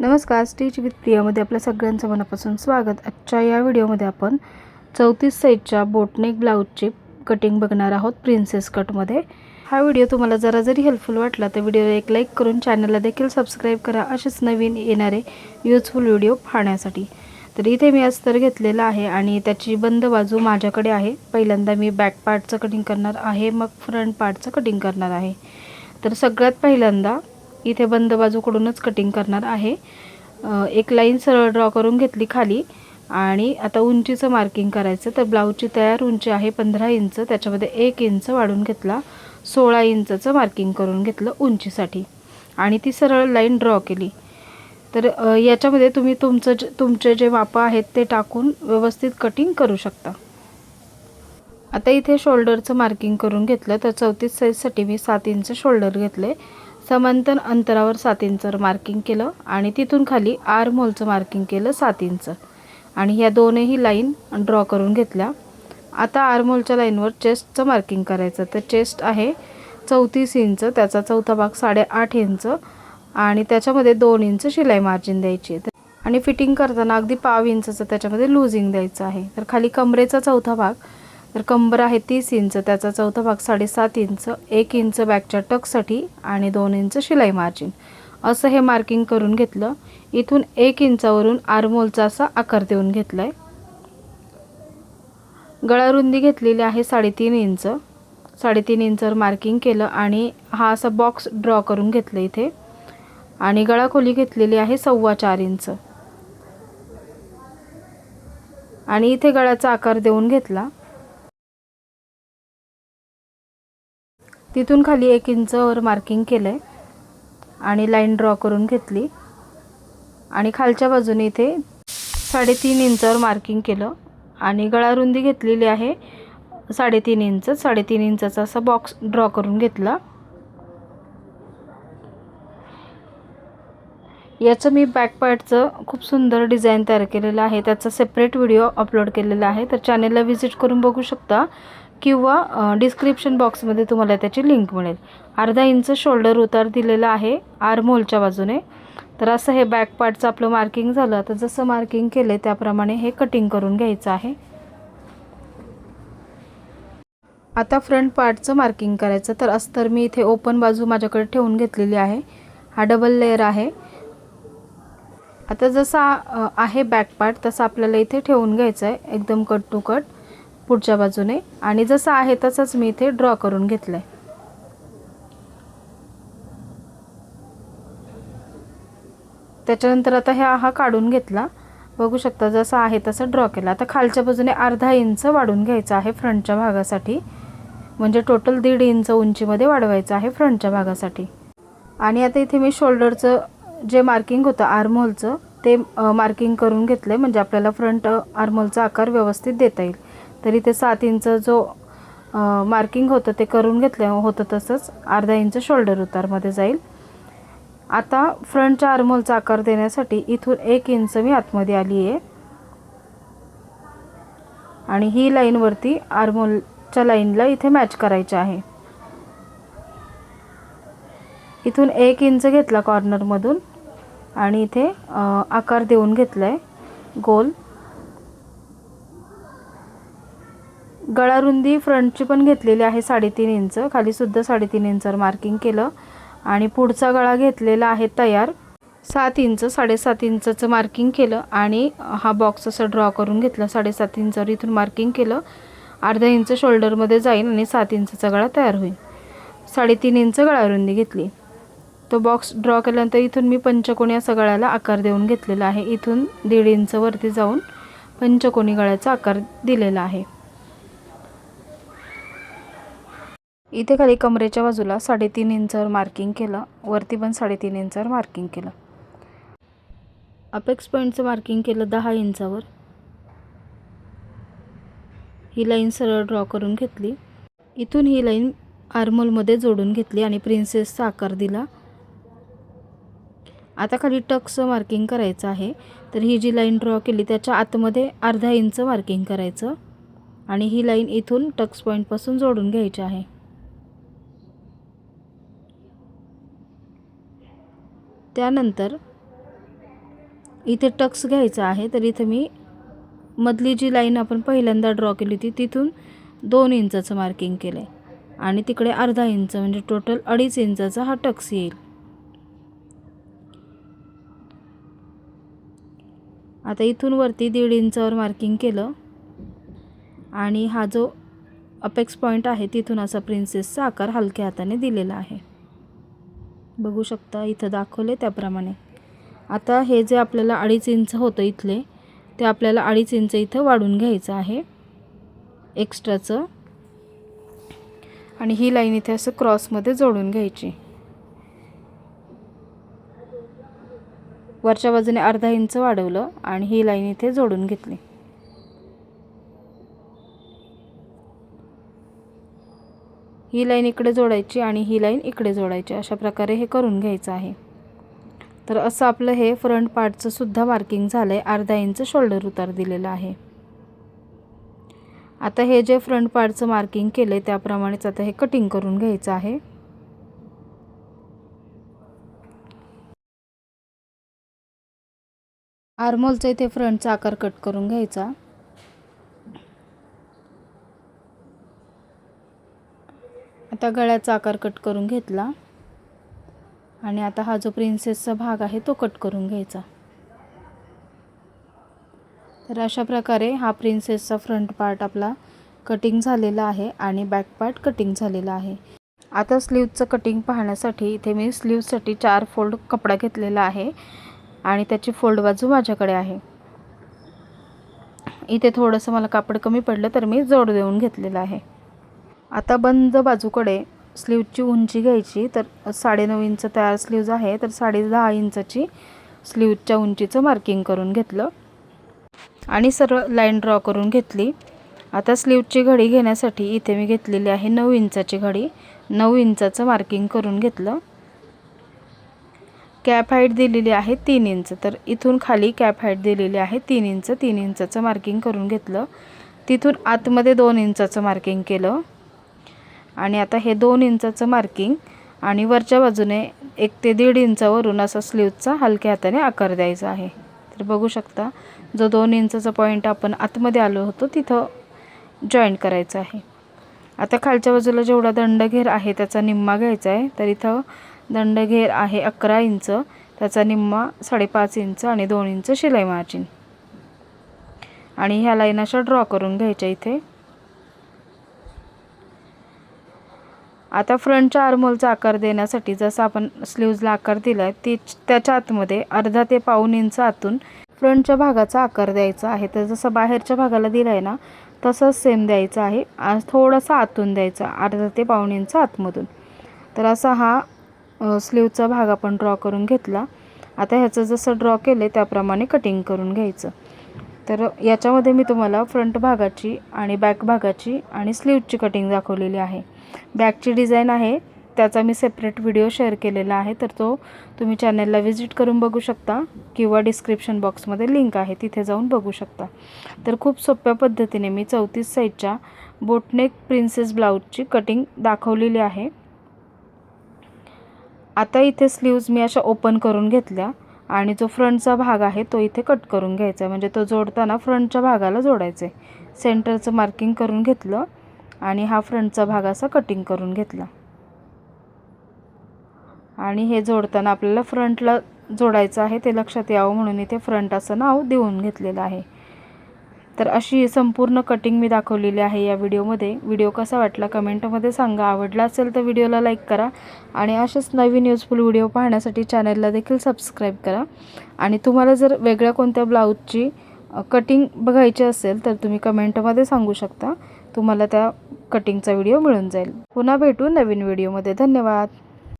नमस्कार, stitch with प्रियामध्ये आपल्या सगळ्यांचं मनापासून स्वागत। आजच्या या व्हिडिओमध्ये आपण 34 साइजच्या बोटनेक ब्लाउजची कटिंग बघणार आहोत प्रिन्सेस कटमध्ये। हा व्हिडिओ तुम्हाला जरी हेल्पफुल वाटला तर व्हिडिओला एक लाईक करून चॅनलला देखील सबस्क्राइब करा असेच नवीन येणारे यूजफुल व्हिडिओ पाहण्यासाठी। तर इथे मी अस्तर घेतलेला आहे आणि त्याची बंद बाजू माझ्याकडे आहे। पहिल्यांदा मी बॅक पार्टचं कटिंग करणार आहे, मग फ्रंट पार्टचं कटिंग करणार आहे। तर सगळ्यात पहिल्यांदा इथे बंद बाजूकडूनच कटिंग करणार आहे। एक लाईन सरळ ड्रॉ करून घेतली खाली आणि आता उंचीचं मार्किंग करायचं। तर ब्लाउजची तयार उंची आहे 15 इंच, त्याच्यामध्ये 1 इंच वाढून घेतला, 16 इंचचं मार्किंग करून घेतलं उंचीसाठी आणि ती सरळ लाईन ड्रॉ केली। तर याच्यामध्ये तुम्ही तुमचे जे माप आहेत ते टाकून व्यवस्थित कटिंग करू शकता। आता इथे शोल्डरचं मार्किंग करून घेतलं। तर 34 साइजसाठी मी 7 इंच शोल्डर घेतले, समांतर अंतरावर 7 इंच मार्किंग केलं आणि तिथून खाली आर्म होलचं मार्किंग केलं 7 इंच आणि ह्या दोनही लाईन ड्रॉ करून घेतल्या। आता आर्म होलच्या लाईनवर चेस्टचं मार्किंग करायचं। तर चेस्ट आहे 34 इंच, त्याचा चौथा भाग 8.5 इंच आणि त्याच्यामध्ये 2 इंच शिलाई मार्जिन द्यायची आहे आणि फिटिंग करताना अगदी पाव इंचचं त्याच्यामध्ये लूजिंग द्यायचं आहे। तर खाली कमरेचा चौथा भाग, तर कंबर आहे 30 इंच, त्याचा चौथा भाग 7.5 इंच, 1 इंच बॅकच्या टक्ससाठी आणि 2 इंच शिलाई मार्जिन असं हे मार्किंग करून घेतलं। इथून 1 इंचावरून आर्महोलचा असा आकार देऊन घेतलाय। गळा रुंदी घेतलेली आहे 3.5 इंच, 3.5 इंचवर मार्किंग केलं आणि हा असा बॉक्स ड्रॉ करून घेतलं इथे आणि गळा खोली घेतलेली आहे 4.25 इंच आणि इथे गळ्याचा आकार देऊन घेतला। तिथून खाली 1 इंचवर मार्किंग केलंय आणि लाईन ड्रॉ करून घेतली आणि खालच्या बाजूने इथे 3.5 इंचवर मार्किंग केलं आणि गळा रुंदी घेतलेली आहे 3.5 इंच, 3.5 इंचाचा असा बॉक्स ड्रॉ करून घेतला। याचं मी बॅक पार्टचं खूप सुंदर डिझाइन तयार केलेलं आहे, त्याचा सेपरेट व्हिडिओ अपलोड केलेला आहे, तर चॅनलला व्हिजिट करून बघू शकता किंवा डिस्क्रिप्शन बॉक्समध्ये तुम्हाला त्याची लिंक मिळेल। अर्धा इंच शोल्डर उतार दिलेला आहे आर्म होलच्या बाजूने। तर असं हे बॅक पार्टचं आपलं मार्किंग झालं। आता जसं मार्किंग केले त्याप्रमाणे हे कटिंग करून घ्यायचं आहे। आता फ्रंट पार्टचं मार्किंग करायचं। तर अस्तर मी इथे ओपन बाजू माझ्याकडे ठेवून घेतलेली आहे, हा डबल लेयर आहे। आता जसा आहे बॅक पार्ट तसा आपल्याला इथे ठेवून घ्यायचं आहे एकदम कट टू कट पुढच्या बाजूने आणि जसा आहे तसंच मी इथे ड्रॉ करून घेतलंय। त्याच्यानंतर आता हा काढून घेतला, बघू शकता जसा आहे तसा ड्रॉ केला। आता खालच्या बाजूने अर्धा इंच वाढून घ्यायचा आहे फ्रंटच्या भागासाठी, म्हणजे टोटल 1.5 इंच उंचीमध्ये वाढवायचं आहे फ्रंटच्या भागासाठी। आणि आता इथे मी शोल्डरचं जे मार्किंग होतं आर्म होलचं ते मार्किंग करून घेतलंय, म्हणजे आपल्याला फ्रंट आर्म होलचा आकार व्यवस्थित देता येईल। तर इथे 7 इंच जो मार्किंग होतं ते करून घेतलं होतं, तसंच अर्धा इंच शोल्डर उतारमध्ये जाईल। आता फ्रंटच्या आर्म होलचा आकार देण्यासाठी इथून 1 इंच मी आतमध्ये आली आहे आणि ही लाईन वरती आर्म होलच्या लाईनला इथे मॅच करायची आहे। इथून 1 इंच घेतला कॉर्नरमधून आणि इथे आकार देऊन घेतलाय गोल। गळा रुंदी फ्रंटची पण घेतलेली आहे 3.5 इंच, खाली सुद्धा 3.5 इंचवर मार्किंग केलं आणि पुढचा गळा घेतलेला आहे तयार 7 इंच, 7.5 इंचचं मार्किंग केलं आणि हा बॉक्स असं ड्रॉ करून घेतला 7.5 इंचवर इथून मार्किंग केलं। अर्धा इंच शोल्डरमध्ये जाईल आणि 7 इंचचा गळा तयार होईल। 3.5 इंच गळा रुंदी घेतली। तो बॉक्स ड्रॉ केल्यानंतर इथून मी पंचकोनी असा गळ्याला आकार देऊन घेतलेला आहे। इथून 1.5 इंच वरती जाऊन पंचकोनी गळ्याचा आकार दिलेला आहे। इथे खाली कमरेच्या बाजूला 3.5 इंचवर मार्किंग केलं, वरती पण 3.5 इंचवर मार्किंग केलं। अपेक्स पॉईंटचं मार्किंग केलं 10 इंचावर। ही लाईन सरळ ड्रॉ करून घेतली, इथून ही लाईन आर्महोलमध्ये जोडून घेतली आणि प्रिन्सेसचा आकार दिला। आता खाली टक्सचं मार्किंग करायचं आहे। तर ही जी लाईन ड्रॉ केली त्याच्या आतमध्ये अर्धा इंच मार्किंग करायचं आणि ही लाईन इथून टक्स पॉईंटपासून जोडून घ्यायची आहे। त्यानंतर इथे टक्स घ्यायचा आहे, तर इथे मी मधली जी लाईन आपण पहिल्यांदा ड्रॉ केली होती तिथून 2 इंचाचं मार्किंग केलं आहे आणि तिकडे अर्धा इंच म्हणजे टोटल 2.5 इंचाचा हा टक्स येईल. आता इथून वरती 1.5 इंचावर मार्किंग केलं आणि हा जो अपेक्स पॉईंट आहे तिथून असा प्रिन्सेसचा आकार हलक्या हाताने दिलेला आहे. बघू शकता इथं दाखवले त्याप्रमाणे. आता हे जे आपल्याला 2.5 इंच होतं इथले, ते आपल्याला 2.5 इंच इथं वाढून घ्यायचं आहे एक्स्ट्राचं आणि ही लाईन इथे असं क्रॉसमध्ये जोडून घ्यायची. वरच्या बाजूने अर्धा इंच वाढवलं आणि ही लाईन इथे जोडून घेतली. ही लाईन इकडे जोडायची आणि ही लाईन इकडे जोडायची, अशा प्रकारे हे करून घ्यायचं आहे. तर असं आपलं हे फ्रंट पार्टचं सुद्धा मार्किंग झालं आहे. अर्धा इंच शोल्डर उतार दिलेला आहे. आता हे जे फ्रंट पार्टचं मार्किंग केलं आहे त्याप्रमाणेच आता हे कटिंग करून घ्यायचं आहे. आर्महोलचा इथे फ्रंटचा आकार कट करून घ्यायचा. आता गळ्याचा आकार कट करून घेतला आणि आता हा जो प्रिन्सेसचा भाग आहे तो कट करून घ्यायचा. तर अशा प्रकारे हा प्रिन्सेसचा फ्रंट पार्ट आपला कटिंग झालेला आहे आणि बॅक पार्ट कटिंग झालेला आहे. आता स्लीवचं कटिंग पाहण्यासाठी इथे मी स्लीवसाठी 4 फोल्ड कपडा घेतलेला आहे आणि त्याची फोल्ड बाजू माझ्याकडे आहे. इथे थोडंसं मला कापड कमी पडलं तर मी जोड देऊन घेतलेला आहे. आता बंद बाजूकडे स्लीवची उंची घ्यायची. तर 9.5 इंच तयार स्लीव्ज आहे, तर 10.5 इंचाची स्लीवच्या उंचीचं मार्किंग करून घेतलं आणि सरळ लाईन ड्रॉ करून घेतली. आता स्लीवची घडी घेण्यासाठी इथे मी घेतलेली आहे 9 इंचाची घडी. 9 इंचाचं मार्किंग करून घेतलं. कॅप हाईट दिलेली आहे 3 इंच, तर इथून खाली कॅप हाईट दिलेली आहे 3 इंच. 3 इंचाचं मार्किंग करून घेतलं. तिथून आतमध्ये 2 इंचाचं मार्किंग केलं आणि आता हे 2 इंचाचं मार्किंग आणि वरच्या बाजूने 1 ते 1.5 इंचावरून असा स्लीवचा हलक्या हाताने आकार द्यायचा आहे. तर बघू शकता जो 2 इंचाचा पॉईंट आपण आतमध्ये आलो होतो तिथं जॉईंट करायचं आहे. आता खालच्या बाजूला जेवढा दंडघेर आहे त्याचा निम्मा घ्यायचा आहे. तर इथं दंडघेर आहे 11 इंच, त्याचा निम्मा 5.5 इंच आणि 2 इंच शिलाई मार्जिन आणि ह्या लाईन अशा ड्रॉ करून घ्यायच्या इथे. आता फ्रंटच्या आर्महोलचा आकार देण्यासाठी जसा आपण स्लीव्जला आकार दिला आहे त्याच्या आतमध्ये अर्धा ते पाऊण इंच आतून फ्रंटच्या भागाचा आकार द्यायचा आहे. तर जसं बाहेरच्या भागाला दिला आहे ना तसंच सेम द्यायचं आहे. आज थोडासा आतून द्यायचा, अर्धा ते पाऊण इंच आतमधून. तर असा हा स्लीवचा भाग आपण ड्रॉ करून घेतला. आता ह्याचं जसं ड्रॉ केलं त्याप्रमाणे कटिंग करून घ्यायचं. तर याच्यामध्ये मी तुम्हाला फ्रंट भागाची आणि बॅक भागाची आणि स्लीवची कटिंग दाखवलेली आहे. बॅकची डिझाईन आहे त्याचा मी सेपरेट व्हिडिओ शेअर केलेला आहे, तर तो तुम्ही चॅनलला व्हिजिट करून बघू शकता किंवा डिस्क्रिप्शन बॉक्समध्ये लिंक आहे तिथे जाऊन बघू शकता. तर खूप सोप्या पद्धतीने मी 34 साईजच्या बोटनेक प्रिन्सेस ब्लाऊजची कटिंग दाखवलेली आहे. आता इथे स्लीव्ज मी अशा ओपन करून घेतल्या आणि जो फ्रंटचा भाग आहे तो इथे कट करून घ्यायचा, म्हणजे तो जोडताना फ्रंटच्या भागाला जोडायचा आहे. सेंटरचं मार्किंग करून घेतलं आणि हा फ्रंटचा भाग असा कटिंग करून घेतला आणि हे जोडताना आपल्याला फ्रंटला जोडायचं आहे ते लक्षात यावं म्हणून इथे फ्रंट असं नाव देऊन घेतलेलं आहे. तर अशी संपूर्ण कटिंग मी दाखवलेली आहे या व्हिडिओमध्ये. व्हिडिओ कसा वाटला कमेंटमध्ये सांगा. आवडला असेल तर व्हिडिओला लाईक करा आणि अशाच नवीन युजफुल व्हिडिओ पाहण्यासाठी चॅनलला देखील सबस्क्राईब करा. आणि तुम्हाला जर वेगळ्या कोणत्या ब्लाऊजची कटिंग बघायची असेल तर तुम्ही कमेंटमध्ये सांगू शकता, तुम्हाला त्या कटिंगचा व्हिडिओ मिळून जाईल. पुन्हा भेटू नवीन व्हिडिओमध्ये. धन्यवाद.